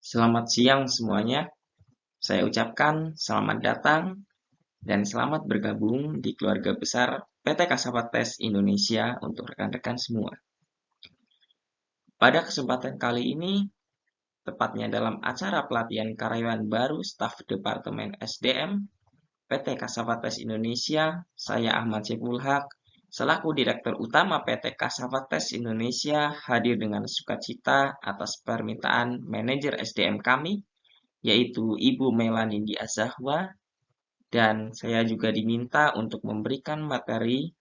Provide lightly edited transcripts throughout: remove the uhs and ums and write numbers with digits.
Selamat siang semuanya. Saya ucapkan selamat datang dan selamat bergabung di keluarga besar PT Kasavates Indonesia untuk rekan-rekan semua. Pada kesempatan kali ini, tepatnya dalam acara pelatihan karyawan baru staf Departemen SDM PT Kasavates Indonesia, saya Ahmad Syaiful Haq, selaku Direktur Utama PT Kasavates Indonesia, hadir dengan sukacita atas permintaan manajer SDM kami, yaitu Ibu Melanie Diazahwa, dan saya juga diminta untuk memberikan materi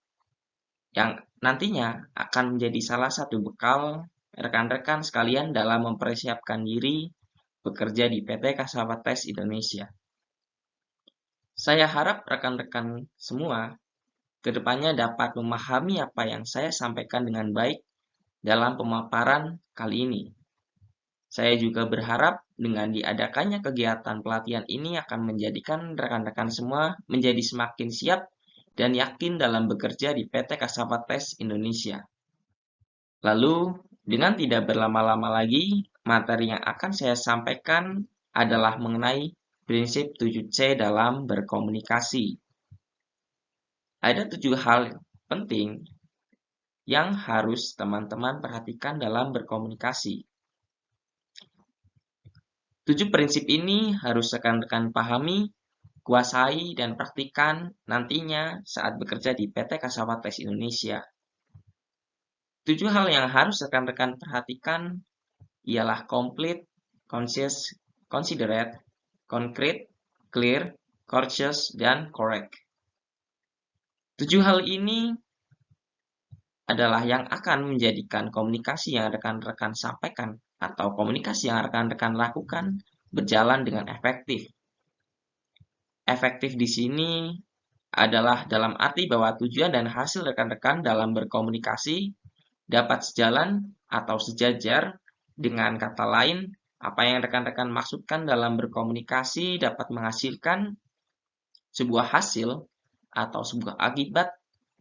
yang nantinya akan menjadi salah satu bekal rekan-rekan sekalian dalam mempersiapkan diri bekerja di PT Kasavates Indonesia. Saya harap rekan-rekan semua kedepannya dapat memahami apa yang saya sampaikan dengan baik dalam pemaparan kali ini. Saya juga berharap dengan diadakannya kegiatan pelatihan ini akan menjadikan rekan-rekan semua menjadi semakin siap dan yakin dalam bekerja di PT Kasavates Indonesia. Lalu, dengan tidak berlama-lama lagi, materi yang akan saya sampaikan adalah mengenai prinsip 7C dalam berkomunikasi. Ada 7 hal penting yang harus teman-teman perhatikan dalam berkomunikasi. 7 prinsip ini harus rekan-rekan pahami, kuasai, dan praktikkan nantinya saat bekerja di PT Kasavates Indonesia. 7 hal yang harus rekan-rekan perhatikan ialah complete, conscious, considerate, concrete, clear, courteous, dan correct. 7 hal ini adalah yang akan menjadikan komunikasi yang rekan-rekan sampaikan atau komunikasi yang rekan-rekan lakukan berjalan dengan efektif. Efektif di sini adalah dalam arti bahwa tujuan dan hasil rekan-rekan dalam berkomunikasi dapat sejalan atau sejajar. Dengan kata lain, apa yang rekan-rekan maksudkan dalam berkomunikasi dapat menghasilkan sebuah hasil atau sebuah akibat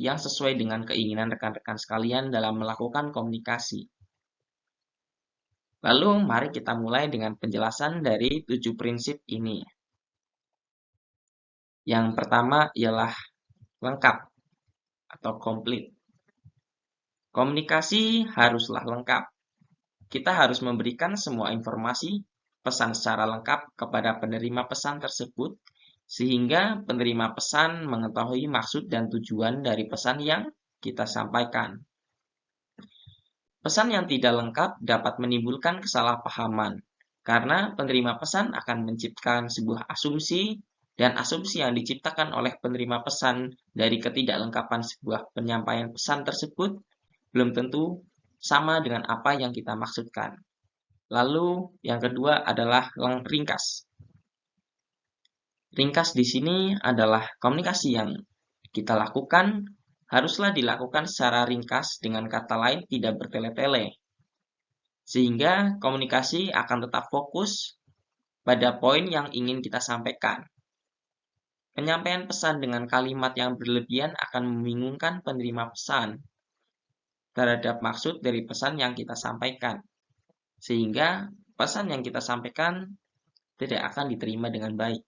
yang sesuai dengan keinginan rekan-rekan sekalian dalam melakukan komunikasi. Lalu, mari kita mulai dengan penjelasan dari 7 prinsip ini. Yang pertama ialah lengkap atau komplit. Komunikasi haruslah lengkap. Kita harus memberikan semua informasi, pesan secara lengkap kepada penerima pesan tersebut, sehingga penerima pesan mengetahui maksud dan tujuan dari pesan yang kita sampaikan. Pesan yang tidak lengkap dapat menimbulkan kesalahpahaman, karena penerima pesan akan menciptakan sebuah asumsi, dan asumsi yang diciptakan oleh penerima pesan dari ketidaklengkapan sebuah penyampaian pesan tersebut belum tentu sama dengan apa yang kita maksudkan. Lalu, yang kedua adalah ringkas. Ringkas di sini adalah komunikasi yang kita lakukan haruslah dilakukan secara ringkas, dengan kata lain tidak bertele-tele. Sehingga komunikasi akan tetap fokus pada poin yang ingin kita sampaikan. Penyampaian pesan dengan kalimat yang berlebihan akan membingungkan penerima pesan terhadap maksud dari pesan yang kita sampaikan. Sehingga pesan yang kita sampaikan tidak akan diterima dengan baik.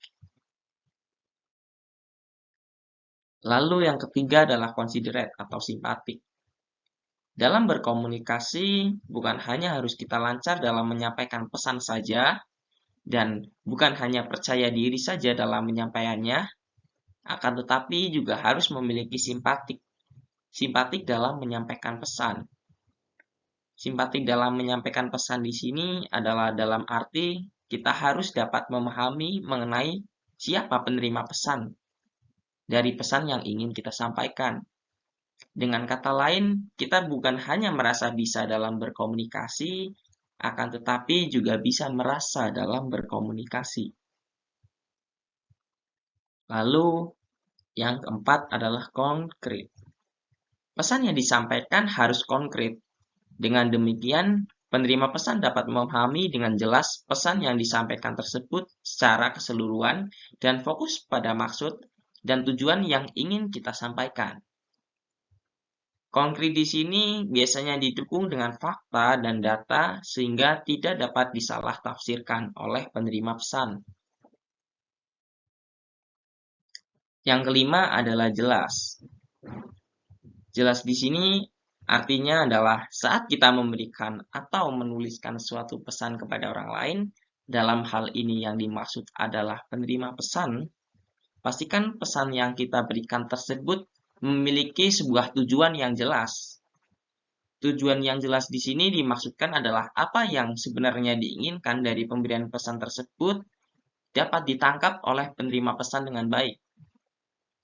Lalu yang ketiga adalah considerate atau simpatik. Dalam berkomunikasi, bukan hanya harus kita lancar dalam menyampaikan pesan saja, dan bukan hanya percaya diri saja dalam menyampaikannya, akan tetapi juga harus memiliki simpatik. Simpatik dalam menyampaikan pesan. Simpatik dalam menyampaikan pesan di sini adalah dalam arti kita harus dapat memahami mengenai siapa penerima pesan dari pesan yang ingin kita sampaikan. Dengan kata lain, kita bukan hanya merasa bisa dalam berkomunikasi, akan tetapi juga bisa merasa dalam berkomunikasi. Lalu, yang keempat adalah konkret. Pesan yang disampaikan harus konkret. Dengan demikian, penerima pesan dapat memahami dengan jelas pesan yang disampaikan tersebut secara keseluruhan dan fokus pada maksud dan tujuan yang ingin kita sampaikan. Konkret di sini biasanya didukung dengan fakta dan data sehingga tidak dapat disalah tafsirkan oleh penerima pesan. Yang kelima adalah jelas. Jelas di sini artinya adalah saat kita memberikan atau menuliskan suatu pesan kepada orang lain, dalam hal ini yang dimaksud adalah penerima pesan, pastikan pesan yang kita berikan tersebut memiliki sebuah tujuan yang jelas. Tujuan yang jelas di sini dimaksudkan adalah apa yang sebenarnya diinginkan dari pemberian pesan tersebut dapat ditangkap oleh penerima pesan dengan baik.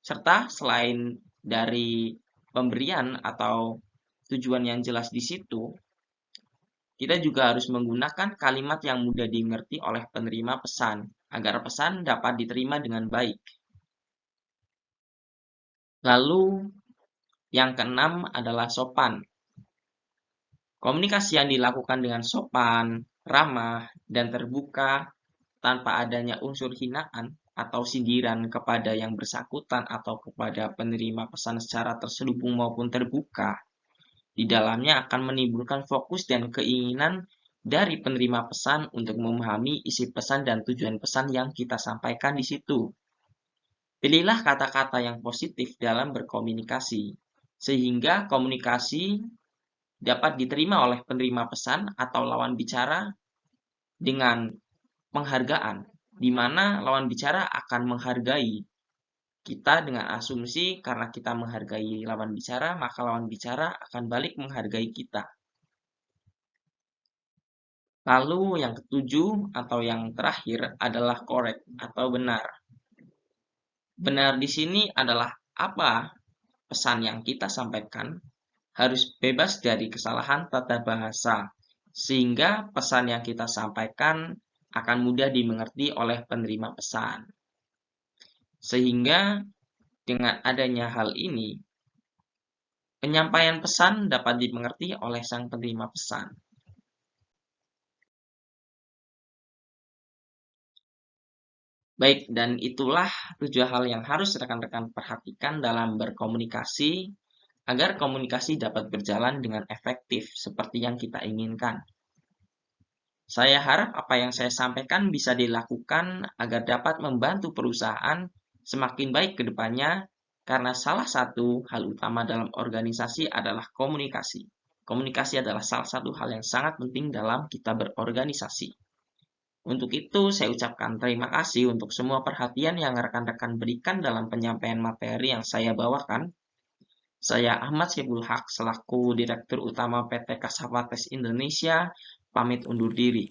Serta selain dari pemberian atau tujuan yang jelas di situ, kita juga harus menggunakan kalimat yang mudah dimengerti oleh penerima pesan, agar pesan dapat diterima dengan baik. Lalu, yang keenam adalah sopan. Komunikasi yang dilakukan dengan sopan, ramah, dan terbuka tanpa adanya unsur hinaan atau sindiran kepada yang bersangkutan atau kepada penerima pesan secara terselubung maupun terbuka, di dalamnya akan menimbulkan fokus dan keinginan dari penerima pesan untuk memahami isi pesan dan tujuan pesan yang kita sampaikan di situ. Pilihlah kata-kata yang positif dalam berkomunikasi, sehingga komunikasi dapat diterima oleh penerima pesan atau lawan bicara dengan penghargaan, di mana lawan bicara akan menghargai kita dengan asumsi karena kita menghargai lawan bicara, maka lawan bicara akan balik menghargai kita. Lalu yang ketujuh atau yang terakhir adalah correct atau benar. Benar di sini adalah apa pesan yang kita sampaikan harus bebas dari kesalahan tata bahasa, sehingga pesan yang kita sampaikan akan mudah dimengerti oleh penerima pesan. Sehingga dengan adanya hal ini, penyampaian pesan dapat dimengerti oleh sang penerima pesan. Baik, dan itulah 7 hal yang harus rekan-rekan perhatikan dalam berkomunikasi agar komunikasi dapat berjalan dengan efektif seperti yang kita inginkan. Saya harap apa yang saya sampaikan bisa dilakukan agar dapat membantu perusahaan semakin baik ke depannya, karena salah satu hal utama dalam organisasi adalah komunikasi. Komunikasi adalah salah satu hal yang sangat penting dalam kita berorganisasi. Untuk itu, saya ucapkan terima kasih untuk semua perhatian yang rekan-rekan berikan dalam penyampaian materi yang saya bawakan. Saya Ahmad Syibul Haq selaku Direktur Utama PT Kasavates Indonesia, pamit undur diri.